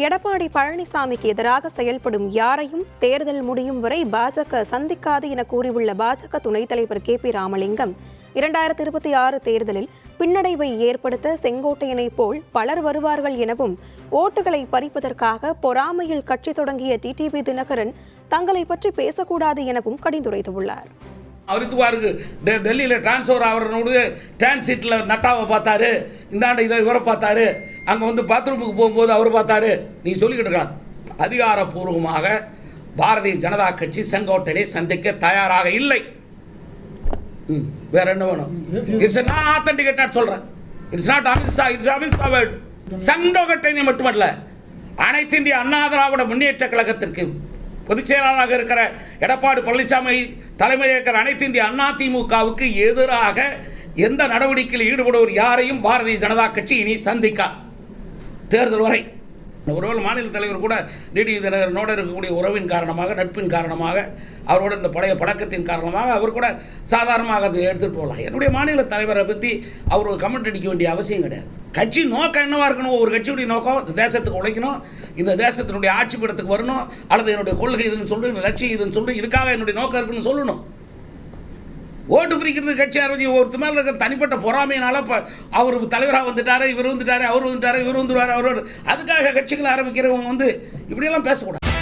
எடப்பாடி பழனிசாமிக்கு எதிராக செயல்படும் யாரையும் தேர்தல் முடியும் வரை பாஜக சந்திக்காது என கூறியுள்ள பாஜக துணைத் தலைவர் KP ராமலிங்கம் 2026 தேர்தலில் பின்னடைவை ஏற்படுத்த செங்கோட்டையனை போல் பலர் வருவார்கள் எனவும் ஓட்டுகளை பறிப்பதற்காக பொறாமையில் கட்சி தொடங்கிய டிடிவி தினகரன் தங்களை பற்றி பேசக்கூடாது எனவும் கடிந்துரைத்துள்ளார். ஹரித்வாருக்கு டெல்லியில் டிரான்ஸ்ஃபர் ஆகிறனோடு டிரான்சிட்டில் நட்டாவை பார்த்தாரு, இந்தாண்ட இதை இவரை பார்த்தாரு, அங்கே வந்து பாத்ரூமுக்கு போகும்போது அவர் பார்த்தாரு. நீ சொல்லிக்கிட்டு இருக்கலாம். அதிகாரப்பூர்வமாக பாரதிய ஜனதா கட்சி செங்கோட்டையனை சந்திக்க தயாராக இல்லை. வேற என்ன வேணும்? இட்ஸ் நான் ஆத்தன்டிகேட்டட் சொல்கிறேன். It's not Amit Shah, it's Amit Shah word. செங்கோட்டையனை மட்டுமல்ல, அனைத்து இந்திய அண்ணா திராவிட முன்னேற்ற கழகத்திற்கு பொதுச் செயலாளராக இருக்கிற எடப்பாடி பழனிசாமி தலைமையில் இருக்கிற அனைத்து இந்திய அதிமுகவுக்கு எதிராக எந்த நடவடிக்கையில் ஈடுபடுவோர் யாரையும் பாரதிய ஜனதா கட்சி இனி சந்திக்கா தேர்தல் வரை. ஒருவேளை மாநில தலைவர் கூட டிடிவி தினகரனோடு இருக்கக்கூடிய உறவின் காரணமாக, நட்பின் காரணமாக, அவரோட இந்த பழைய பழக்கத்தின் காரணமாக அவர் கூட சாதாரணமாக அதை எடுத்துகிட்டு போகலாம். என்னுடைய மாநில தலைவரை பற்றி அவர் ஒரு கமெண்ட் அடிக்க வேண்டிய அவசியம் கிடையாது. கட்சி நோக்கம் என்னவாக இருக்கணும்? ஒரு கட்சியுடைய நோக்கம் இந்த தேசத்துக்கு உழைக்கணும், இந்த தேசத்தினுடைய ஆட்சி பீடத்துக்கு வரணும், அல்லது என்னுடைய கொள்கை இதுன்னு சொல்லி, இந்த லட்சியம் இதுன்னு சொல்லி, இதுக்காக என்னுடைய நோக்கம் இருக்குன்னு சொல்லணும். ஓட்டு பிரிக்கிறது கட்சி ஆரம்பிச்சு ஒருத்தர் மேலே இருக்கிற தனிப்பட்ட பொறாமையினால இப்போ அவர் தலைவராக வந்துட்டார், இவர் வந்துட்டார், அவர் வந்துட்டார், இவர் வந்துடுவார், அவரோட அதுக்காக கட்சிகளை ஆரம்பிக்கிறவங்க வந்து இப்படியெல்லாம் பேசக்கூடாது.